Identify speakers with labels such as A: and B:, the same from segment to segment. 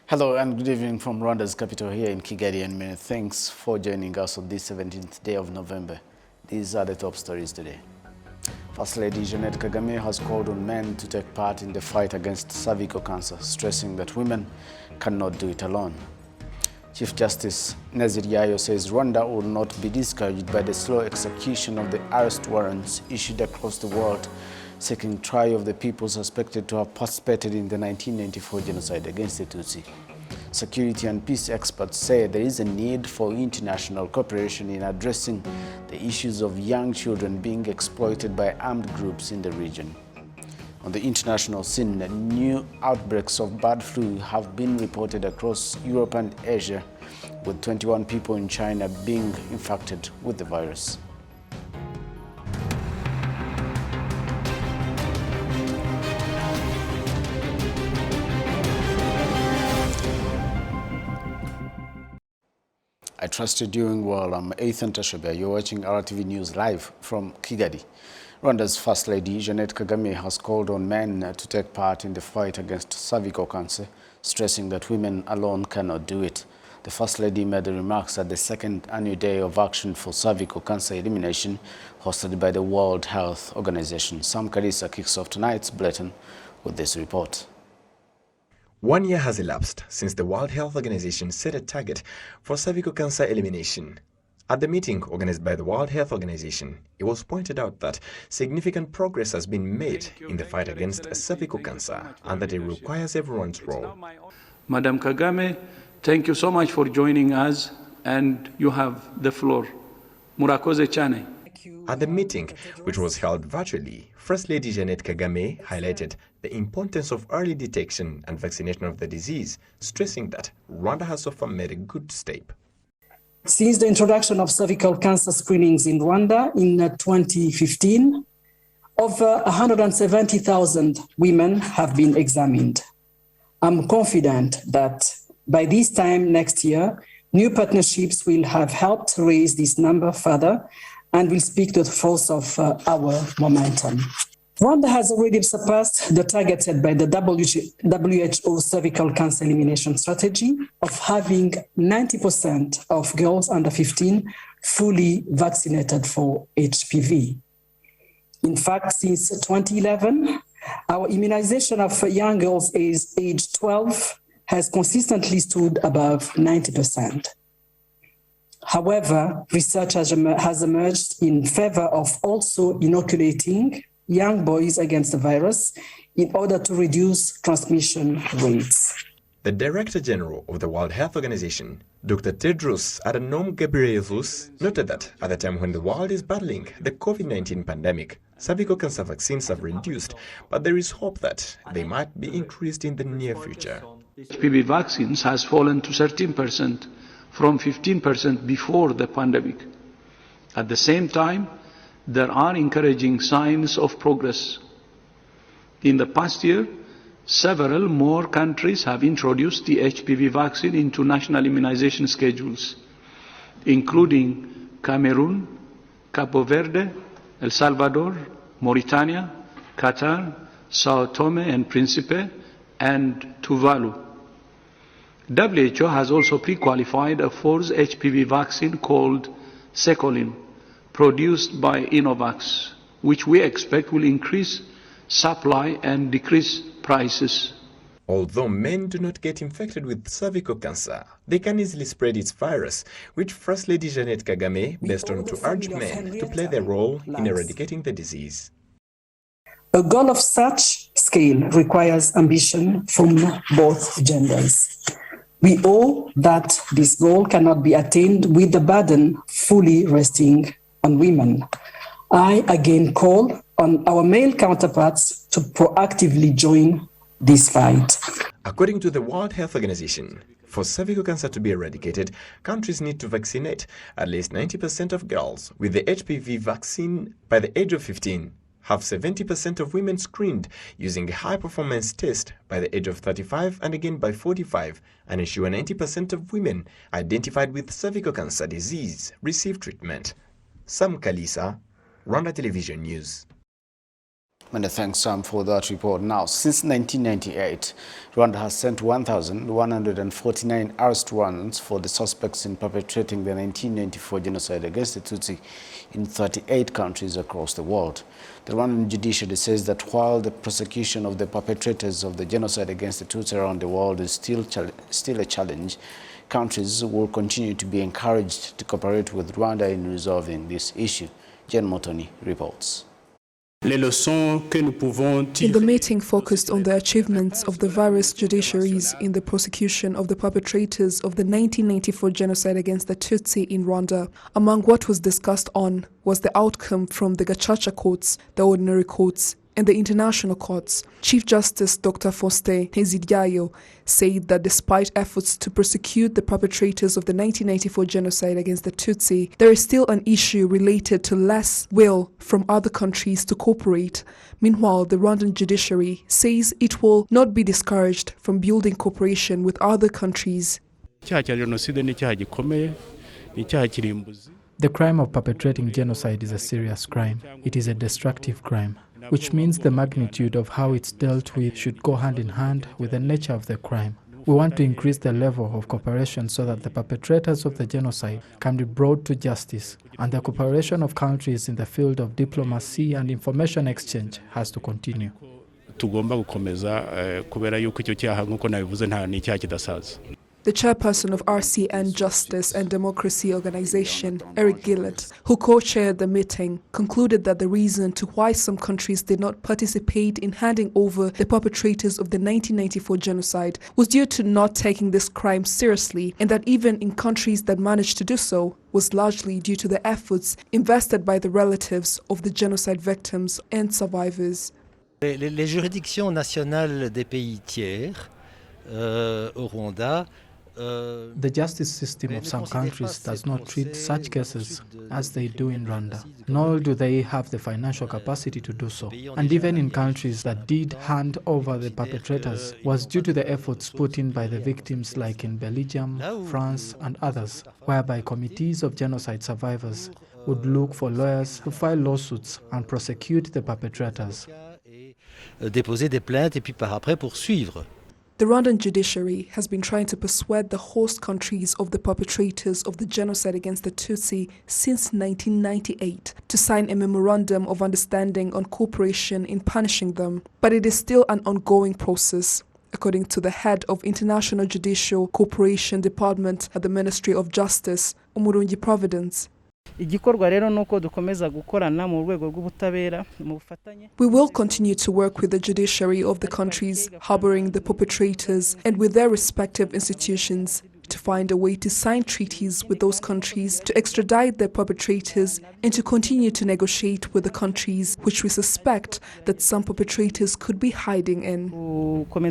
A: Hello and good evening from Rwanda's capital here in Kigali, and many thanks for joining us on this 17th day of November. These are the top stories today. First Lady Jeanette Kagame has called on men to take part in the fight against cervical cancer, stressing that women cannot do it alone. Chief Justice Nazir Yayo says Rwanda will not be discouraged by the slow execution of the arrest warrants issued across the world seeking trial of the people suspected to have participated in the 1994 genocide against the Tutsi. Security and peace experts say there is a need for international cooperation in addressing the issues of young children being exploited by armed groups in the region. On the international scene, new outbreaks of bird flu have been reported across Europe and Asia, with 21 people in China being infected with the virus. I trust you're doing well. I'm Ethan Tashabia. You're watching RwandaTV News live from Kigali. Rwanda's First Lady Jeanette Kagame has called on men to take part in the fight against cervical cancer, stressing that women alone cannot do it. The First Lady made the remarks at the second annual Day of Action for Cervical Cancer Elimination, hosted by the World Health Organization. Sam Kalisa kicks off tonight's bulletin with this report.
B: 1 year has elapsed since the World Health Organization set a target for cervical cancer elimination. At the meeting organized by the World Health Organization, it was pointed out that significant progress has been made in the fight against cervical cancer and that it requires everyone's role.
C: Madam Kagame, thank you so much for joining us, and you have the floor. Murakoze Chane.
B: At the meeting, which was held virtually, First Lady Jeanette Kagame highlighted the importance of early detection and vaccination of the disease, stressing that Rwanda has so far made a good step.
D: Since the introduction of cervical cancer screenings in Rwanda in 2015, over 170,000 women have been examined. I'm confident that by this time next year, new partnerships will have helped raise this number further and will speak to the force of our momentum. Rwanda has already surpassed the target set by the WHO cervical cancer elimination strategy of having 90% of girls under 15 fully vaccinated for HPV. In fact, since 2011, our immunization of young girls aged 12 has consistently stood above 90%. However, research has emerged in favor of also inoculating young boys against the virus in order to reduce transmission rates.
B: The Director General of the World Health Organization, Dr. Tedros Adhanom Ghebreyesus, noted that at the time when the world is battling the COVID-19 pandemic, cervical cancer vaccines have reduced, but there is hope that they might be increased in the near future.
C: HPV vaccines has fallen to 13% from 15% before the pandemic. At the same time, there are encouraging signs of progress. In the past year, several more countries have introduced the HPV vaccine into national immunization schedules, including Cameroon, Cabo Verde, El Salvador, Mauritania, Qatar, Sao Tome and Principe, and Tuvalu. WHO has also pre-qualified a fourth HPV vaccine called Secolin, produced by Innovax, which we expect will increase supply and decrease prices.
B: Although men do not get infected with cervical cancer, they can easily spread its virus, which First Lady Jeanette Kagame based on to urge men to play their role in eradicating the disease.
D: A goal of such scale requires ambition from both genders. We owe that this goal cannot be attained with the burden fully resting on women. I again call on our male counterparts to proactively join this fight.
B: According to the World Health Organization, for cervical cancer to be eradicated, countries need to vaccinate at least 90% of girls with the HPV vaccine by the age of 15, have 70% of women screened using a high-performance test by the age of 35 and again by 45, and ensure 90% of women identified with cervical cancer disease receive treatment. Sam Kalisa, Rwanda Television News.
A: Many thanks, Sam, for that report. Now, since 1998, Rwanda has sent 1,149 arrest warrants for the suspects in perpetrating the 1994 genocide against the Tutsi in 38 countries across the world. The Rwandan judiciary says that while the prosecution of the perpetrators of the genocide against the Tutsi around the world is still a challenge, countries will continue to be encouraged to cooperate with Rwanda in resolving this issue. Jen Motoni reports.
E: In the meeting focused on the achievements of the various judiciaries in the prosecution of the perpetrators of the 1994 genocide against the Tutsi in Rwanda. Among what was discussed on was the outcome from the Gacaca courts, the ordinary courts, and the international courts. Chief Justice Dr. Faustin Nteziryayo said that despite efforts to prosecute the perpetrators of the 1994 genocide against the Tutsi, there is still an issue related to less will from other countries to cooperate. Meanwhile, the Rwandan judiciary says it will not be discouraged from building cooperation with other countries.
F: The crime of perpetrating genocide is a serious crime. It is a destructive crime, which means the magnitude of how it's dealt with should go hand in hand with the nature of the crime. We want to increase the level of cooperation so that the perpetrators of the genocide can be brought to justice, and the cooperation of countries in the field of diplomacy and information exchange has to continue.
E: The chairperson of RCN Justice and Democracy Organization, Eric Gillett, who co-chaired the meeting, concluded that the reason to why some countries did not participate in handing over the perpetrators of the 1994 genocide was due to not taking this crime seriously, and that even in countries that managed to do so was largely due to the efforts invested by the relatives of the genocide victims and survivors.
G: Les juridictions nationales des pays tiers au Rwanda.
F: The justice system of some countries does not treat such cases as they do in Rwanda, nor do they have the financial capacity to do so. And even in countries that did hand over the perpetrators was due to the efforts put in by the victims, like in Belgium, France, and others, whereby committees of genocide survivors would look for lawyers to file lawsuits and prosecute the perpetrators.
G: Déposer des plaintes et puis par après poursuivre.
E: The Rwandan judiciary has been trying to persuade the host countries of the perpetrators of the genocide against the Tutsi since 1998 to sign a memorandum of understanding on cooperation in punishing them. But it is still an ongoing process, according to the head of International Judicial Cooperation Department at the Ministry of Justice, Umurungi Providence. We will continue to work with the judiciary of the countries harboring the perpetrators and with their respective institutions to find a way to sign treaties with those countries to extradite their perpetrators and to continue to negotiate with the countries which we suspect that some perpetrators could be hiding in. Since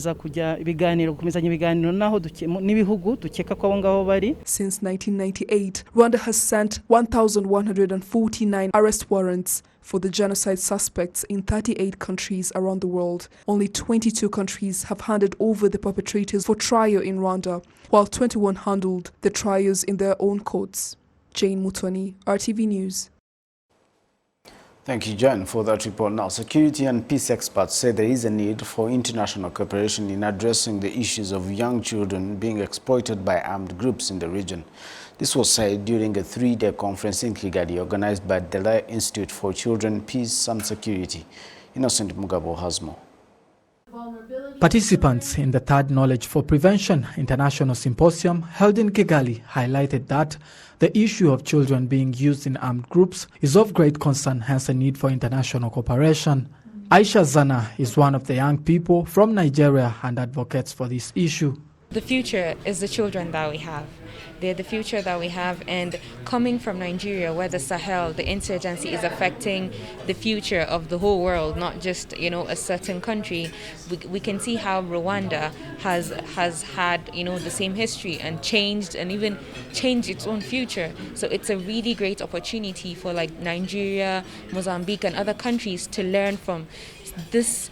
E: 1998, Rwanda has sent 1,149 arrest warrants for the genocide suspects in 38 countries around the world. Only 22 countries have handed over the perpetrators for trial in Rwanda, while 21 handled the trials in their own courts. Jane Mutoni, RTV News.
A: Thank you, Jen, for that report. Now, security and peace experts say there is a need for international cooperation in addressing the issues of young children being exploited by armed groups in the region. This was said during a 3-day conference in Kigali organized by the Delay Institute for Children, Peace and Security. Innocent Mugabo has more.
F: Participants in the Third Knowledge for Prevention International Symposium held in Kigali highlighted that the issue of children being used in armed groups is of great concern, hence a need for international cooperation. Aisha Zana is one of the young people from Nigeria and advocates for this issue.
H: The future is the children that we have. They're the future that we have, and coming from Nigeria, where the Sahel, the insurgency is affecting the future of the whole world, not just, a certain country. We can see how Rwanda has had, the same history and changed, and even changed its own future. So it's a really great opportunity for Nigeria, Mozambique, and other countries to learn from this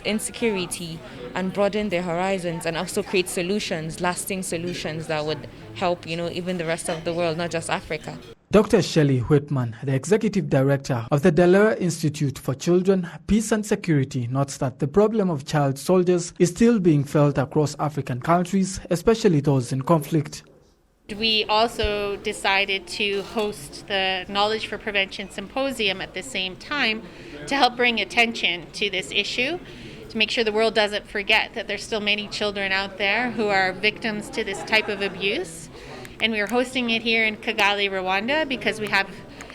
H: insecurity and broaden their horizons, and also create solutions, lasting solutions that would help, even the rest of the world, not just Africa.
F: Dr. Shelley Whitman, the executive director of the Dallaire Institute for Children, Peace and Security, notes that the problem of child soldiers is still being felt across African countries, especially those in conflict.
I: We also decided to host the Knowledge for Prevention Symposium at the same time to help bring attention to this issue, to make sure the world doesn't forget that there's still many children out there who are victims to this type of abuse. And we are hosting it here in Kigali, Rwanda, because we have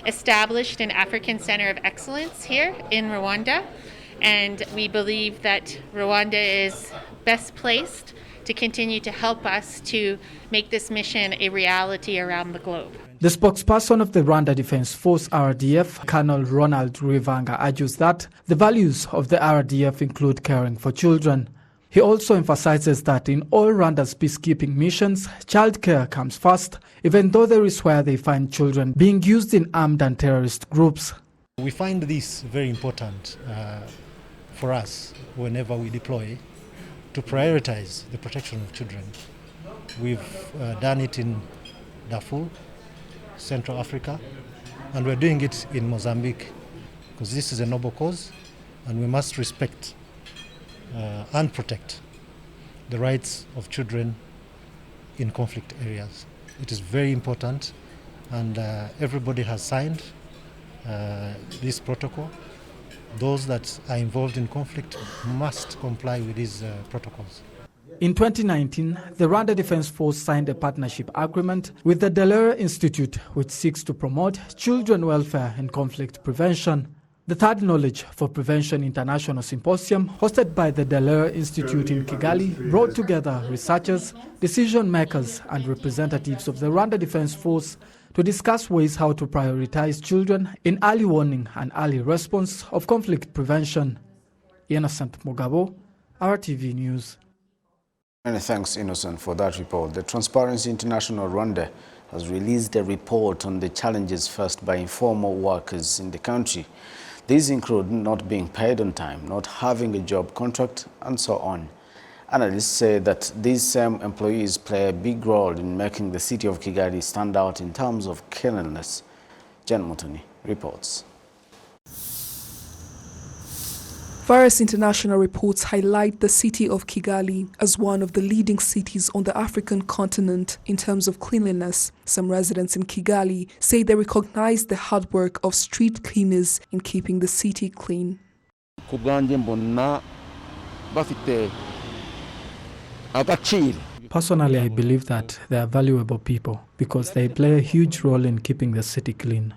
I: established an African Center of Excellence here in Rwanda. And we believe that Rwanda is best placed to continue to help us to make this mission a reality around the globe.
F: The spokesperson of the Rwanda Defense Force RDF, Colonel Ronald Rivanga, argues that the values of the RDF include caring for children. He also emphasizes that in all Rwanda's peacekeeping missions, childcare comes first, even though there is where they find children being used in armed and terrorist groups.
J: We find this very important for us whenever we deploy to prioritize the protection of children. We've done it in Darfur, Central Africa, and we're doing it in Mozambique because this is a noble cause and we must respect and protect the rights of children in conflict areas. It is very important, and everybody has signed this protocol. Those that are involved in conflict must comply with these protocols.
F: In 2019, the Rwanda Defense Force signed a partnership agreement with the Dallaire Institute, which seeks to promote children welfare and conflict prevention. The third Knowledge for Prevention International Symposium, hosted by the Dallaire Institute in Kigali, brought together researchers, decision makers, and representatives of the Rwanda Defense Force to discuss ways how to prioritize children in early warning and early response of conflict prevention. Innocent Mugabo, RTV News.
A: Many thanks, Innocent, for that report. The Transparency International Rwanda has released a report on the challenges faced by informal workers in the country. These include not being paid on time, not having a job contract, and so on. Analysts say that these same employees play a big role in making the city of Kigali stand out in terms of cleanliness. Jen Mutoni reports.
E: Various international reports highlight the city of Kigali as one of the leading cities on the African continent in terms of cleanliness. Some residents in Kigali say they recognize the hard work of street cleaners in keeping the city clean.
F: Personally, I believe that they are valuable people because they play a huge role in keeping the city clean.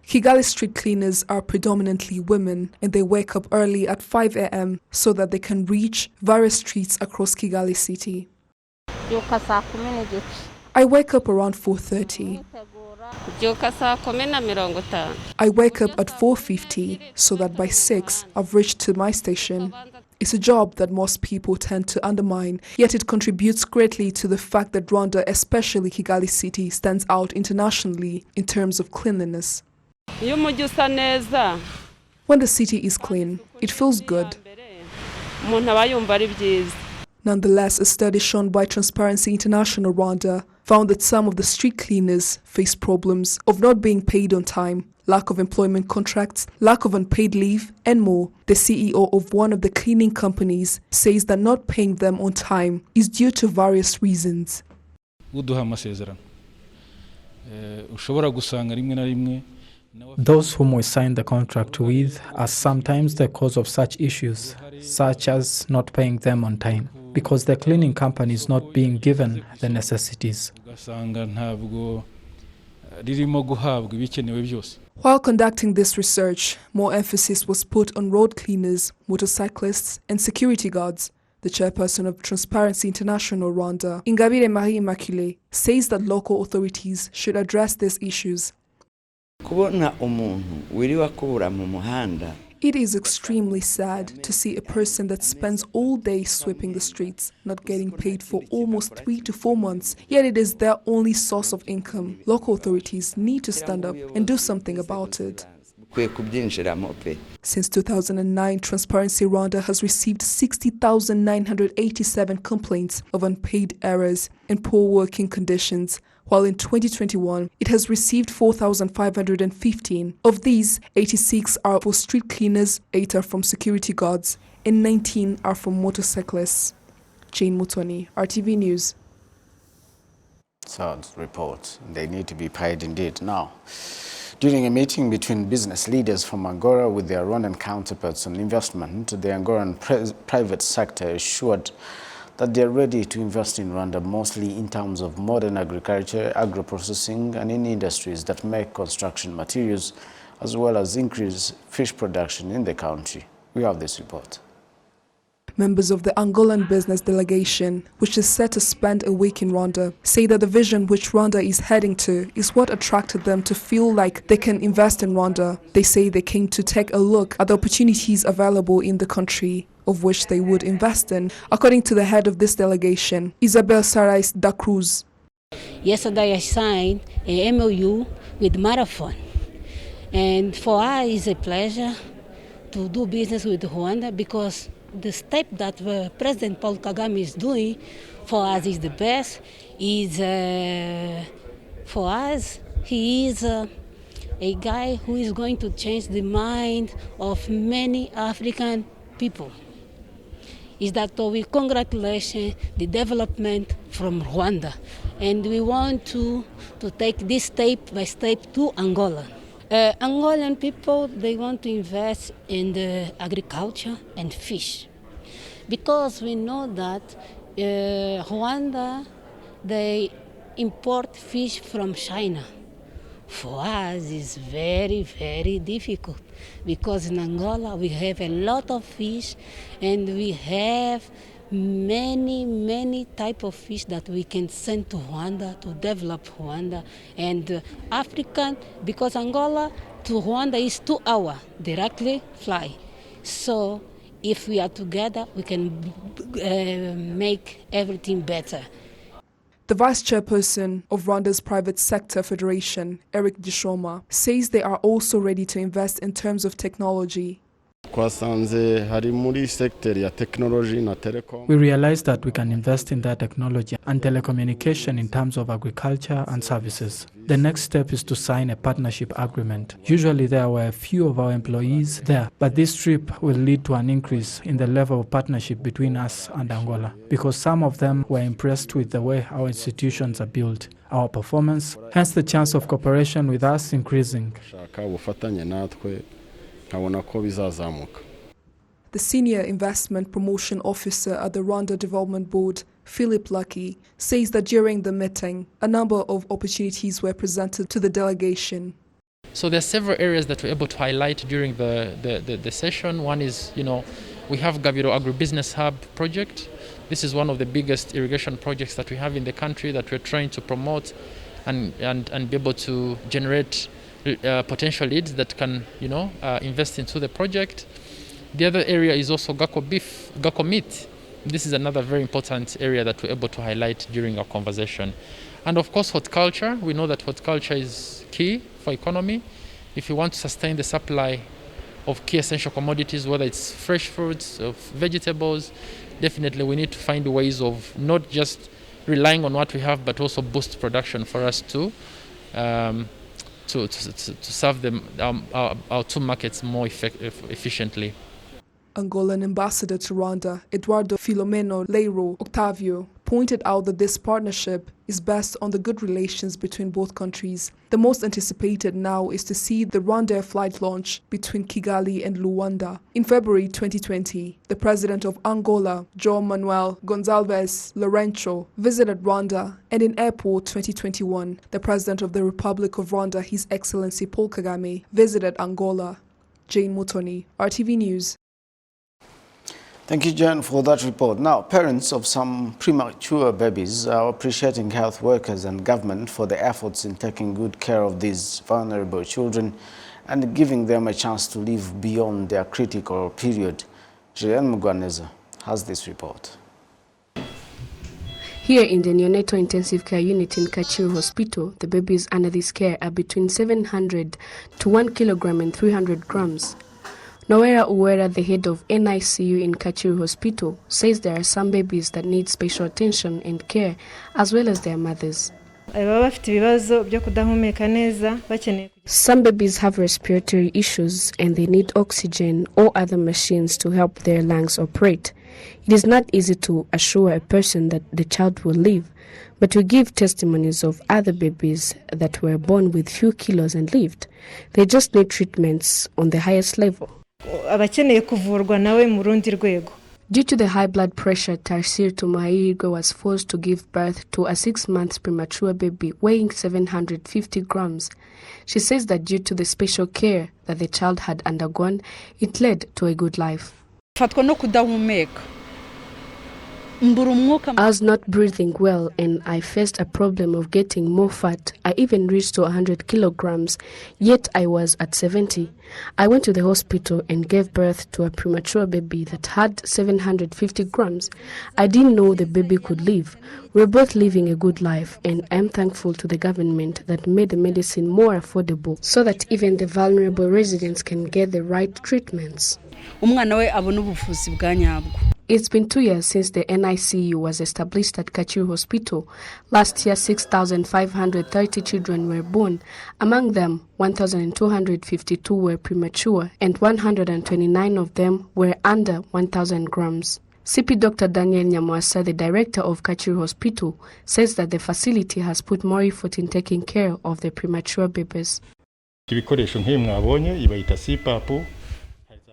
E: Kigali street cleaners are predominantly women, and they wake up early at 5 a.m. so that they can reach various streets across Kigali city. I wake up around 4:30. I wake up at 4:50 so that by 6 I've reached to my station. It's a job that most people tend to undermine, yet it contributes greatly to the fact that Rwanda, especially Kigali city, stands out internationally in terms of cleanliness. When the city is clean, it feels good. Nonetheless, a study shown by Transparency International Rwanda found that some of the street cleaners face problems of not being paid on time, lack of employment contracts, lack of unpaid leave, and more. The CEO of one of the cleaning companies says that not paying them on time is due to various reasons.
F: Those whom we sign the contract with are sometimes the cause of such issues, such as not paying them on time, because the cleaning company is not being given the necessities.
E: While conducting this research, more emphasis was put on road cleaners, motorcyclists, and security guards. The chairperson of Transparency International Rwanda, Ingabire Marie Immaculée, says that local authorities should address these issues. It is extremely sad to see a person that spends all day sweeping the streets, not getting paid for almost 3 to 4 months, yet it is their only source of income. Local authorities need to stand up and do something about it. Since 2009, Transparency Rwanda has received 60,987 complaints of unpaid errors and poor working conditions, while in 2021, it has received 4,515. Of these, 86 are for street cleaners, 8 are from security guards, and 19 are from motorcyclists. Jane Mutoni, RTV News.
A: Sad report. They need to be paid indeed. Now, during a meeting between business leaders from Angola with their Rwandan counterparts on investment, the Angolan private sector assured that they are ready to invest in Rwanda, mostly in terms of modern agriculture, agro-processing, and in industries that make construction materials, as well as increase fish production in the country. We have this report.
E: Members of the Angolan business delegation, which is set to spend a week in Rwanda, say that the vision which Rwanda is heading to is what attracted them to feel like they can invest in Rwanda. They say they came to take a look at the opportunities available in the country, of which they would invest in. According to the head of this delegation, Isabel Sarais da Cruz.
K: Yesterday I signed a MOU with Marathon, and for us it's a pleasure to do business with Rwanda because the step that President Paul Kagame is doing for us is the best. For us, he is a guy who is going to change the mind of many African people. Is that we congratulate the development from Rwanda, and we want to take this step by step to Angola. Angolan people, they want to invest in the agriculture and fish, because we know that Rwanda, they import fish from China. For us, it's very, very difficult, because in Angola we have a lot of fish, and we have many type of fish that we can send to Rwanda to develop Rwanda. And African, because Angola to Rwanda is 2 hours directly fly. So if we are together, we can make everything better.
E: The vice chairperson of Rwanda's Private Sector Federation, Eric Gishoma, says they are also ready to invest in terms of technology.
F: We realized that we can invest in that technology and telecommunication in terms of agriculture and services. The next step is to sign a partnership agreement. Usually there were a few of our employees there, but this trip will lead to an increase in the level of partnership between us and Angola, because some of them were impressed with the way our institutions are built, our performance, hence the chance of cooperation with us increasing.
E: The Senior Investment Promotion Officer at the Rwanda Development Board, Philip Lucky, says that during the meeting, a number of opportunities were presented to the delegation.
L: So there are several areas that we're able to highlight during the session. One is, we have Gabiro Agribusiness Hub project. This is one of the biggest irrigation projects that we have in the country that we're trying to promote and be able to generate potential leads that can, invest into the project. The other area is also Gako meat. This is another very important area that we're able to highlight during our conversation. And of course, horticulture. We know that horticulture is key for economy. If you want to sustain the supply of key essential commodities, whether it's fresh fruits, of vegetables, definitely we need to find ways of not just relying on what we have, but also boost production for us to serve our two markets more efficiently.
E: Angolan ambassador to Rwanda, Eduardo Filomeno Leiro Octavio, pointed out that this partnership is based on the good relations between both countries. The most anticipated now is to see the Rwandair flight launch between Kigali and Luanda. In February 2020, the president of Angola, João Manuel Gonçalves Lourenço, visited Rwanda, and in April 2021, the president of the Republic of Rwanda, His Excellency Paul Kagame, visited Angola. Jane Mutoni, RTV News.
A: Thank you, Jen, for that report. Now, parents of some premature babies are appreciating health workers and government for the efforts in taking good care of these vulnerable children and giving them a chance to live beyond their critical period. Jean Mugwaneza has this report.
M: Here in the neonatal intensive care unit in Kachiru Hospital, the babies under this care are between 700 to 1 kilogram and 300 grams. Noera Uwera, the head of NICU in Kachiru Hospital, says there are some babies that need special attention and care, as well as their mothers. Some babies have respiratory issues and they need oxygen or other machines to help their lungs operate. It is not easy to assure a person that the child will live, but we give testimonies of other babies that were born with few kilos and lived. They just need treatments on the highest level. Due to the high blood pressure, Tarsir Tumairigwe was forced to give birth to a 6-month premature baby weighing 750 grams. She says that due to the special care that the child had undergone, it led to a good life. I was not breathing well and I faced a problem of getting more fat. I even reached to 100 kilograms, yet I was at 70. I went to the hospital and gave birth to a premature baby that had 750 grams. I didn't know the baby could live. We're both living a good life, and I'm thankful to the government that made the medicine more affordable so that even the vulnerable residents can get the right treatments. It's been 2 years since the NICU was established at Kachiru Hospital. Last year, 6,530 children were born. Among them, 1,252 were premature and 129 of them were under 1,000 grams. CP Dr. Daniel Nyamwasa, the director of Kachiru Hospital, says that the facility has put more effort in taking care of the premature babies.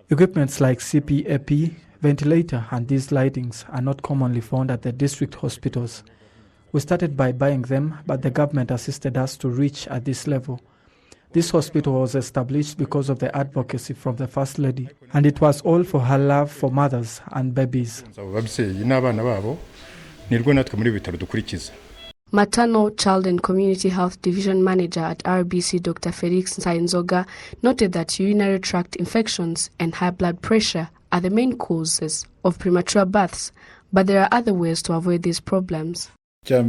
F: Equipments like CPAP, ventilator and these lightings are not commonly found at the district hospitals. We started by buying them, but the government assisted us to reach at this level. This hospital was established because of the advocacy from the First Lady, and it was all for her love for mothers and babies.
M: Maternal, Child and Community Health Division Manager at RBC, Dr. Felix Nsainzoga, noted that urinary tract infections and high blood pressure are the main causes of premature births, but there are other ways to avoid these problems.
F: The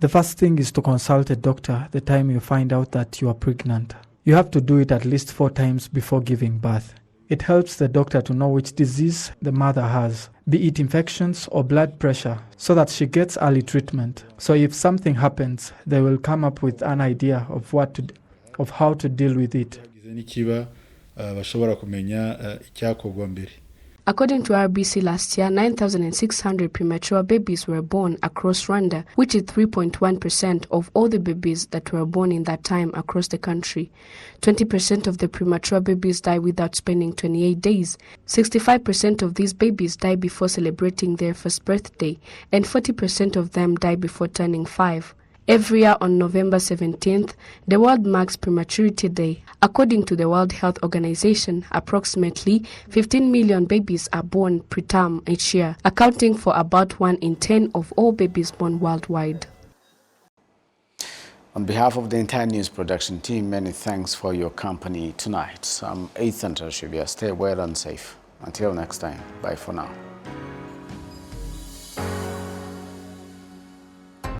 F: first thing is to consult a doctor the time you find out that you are pregnant. You have to do it at least 4 times before giving birth. It helps the doctor to know which disease the mother has, be it infections or blood pressure, so that she gets early treatment. So if something happens, they will come up with an idea of how to deal with it.
M: According to RBC, last year, 9,600 premature babies were born across Rwanda, which is 3.1% of all the babies that were born in that time across the country. 20% of the premature babies die without spending 28 days. 65% of these babies die before celebrating their first birthday, and 40% of them die before turning 5. Every year on November 17th, the world marks Prematurity Day. According to the World Health Organization, approximately 15 million babies are born preterm each year, accounting for about 1 in 10 of all babies born worldwide.
A: On behalf of the entire news production team, many thanks for your company tonight. I'm Ethan Toshibia. Stay well and safe. Until next time, bye for now.